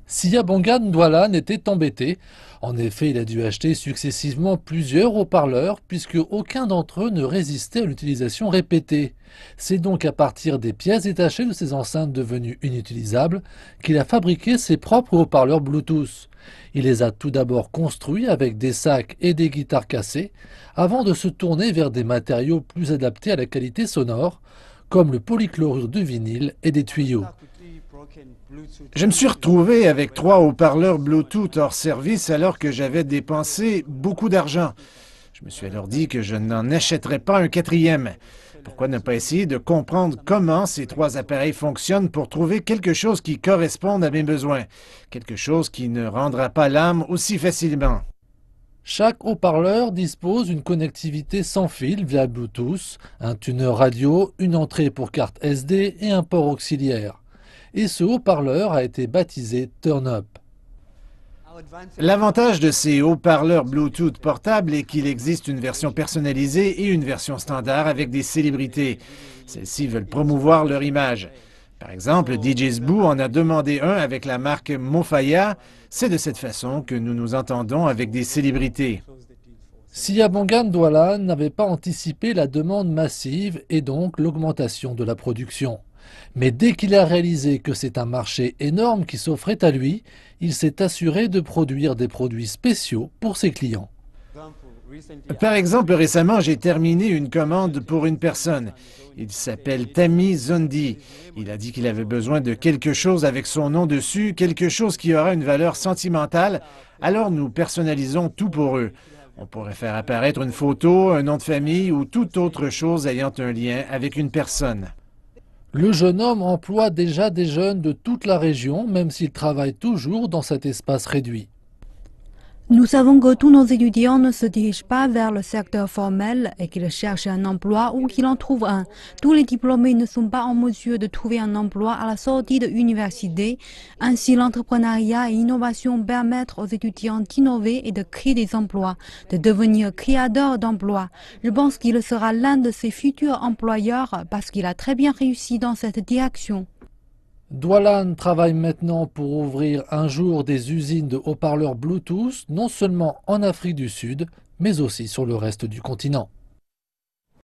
Siyabonga Ndwala était embêté. En effet, il a dû acheter successivement plusieurs haut-parleurs puisque aucun d'entre eux ne résistait à l'utilisation répétée. C'est donc à partir des pièces détachées de ces enceintes devenues inutilisables qu'il a fabriqué ses propres haut-parleurs Bluetooth. Il les a tout d'abord construits avec des sacs et des guitares cassées avant de se tourner vers des matériaux plus adaptés à la qualité sonore, comme le polychlorure de vinyle et des tuyaux. Je me suis retrouvé avec 3 haut-parleurs Bluetooth hors service alors que j'avais dépensé beaucoup d'argent. Je me suis alors dit que je n'en achèterais pas un quatrième. Pourquoi ne pas essayer de comprendre comment ces 3 appareils fonctionnent pour trouver quelque chose qui corresponde à mes besoins, quelque chose qui ne rendra pas l'âme aussi facilement. Chaque haut-parleur dispose d'une connectivité sans fil via Bluetooth, un tuner radio, une entrée pour carte SD et un port auxiliaire. Et ce haut-parleur a été baptisé Turn Up. L'avantage de ces haut-parleurs Bluetooth portables est qu'il existe une version personnalisée et une version standard avec des célébrités. Celles-ci veulent promouvoir leur image. Par exemple, DJ's Boo en a demandé un avec la marque Mofaya. C'est de cette façon que nous nous entendons avec des célébrités. Siyabonga Ndwala n'avait pas anticipé la demande massive et donc l'augmentation de la production. Mais dès qu'il a réalisé que c'est un marché énorme qui s'offrait à lui, il s'est assuré de produire des produits spéciaux pour ses clients. Par exemple, récemment, j'ai terminé une commande pour une personne. Il s'appelle Tammy Zondi. Il a dit qu'il avait besoin de quelque chose avec son nom dessus, quelque chose qui aura une valeur sentimentale, alors nous personnalisons tout pour eux. On pourrait faire apparaître une photo, un nom de famille ou toute autre chose ayant un lien avec une personne. Le jeune homme emploie déjà des jeunes de toute la région, même s'il travaille toujours dans cet espace réduit. Nous savons que tous nos étudiants ne se dirigent pas vers le secteur formel et qu'ils cherchent un emploi ou qu'ils en trouvent un. Tous les diplômés ne sont pas en mesure de trouver un emploi à la sortie de l'université. Ainsi, l'entrepreneuriat et l'innovation permettent aux étudiants d'innover et de créer des emplois, de devenir créateurs d'emplois. Je pense qu'il sera l'un de ses futurs employeurs parce qu'il a très bien réussi dans cette direction. Dwalan travaille maintenant pour ouvrir un jour des usines de haut-parleurs Bluetooth, non seulement en Afrique du Sud, mais aussi sur le reste du continent.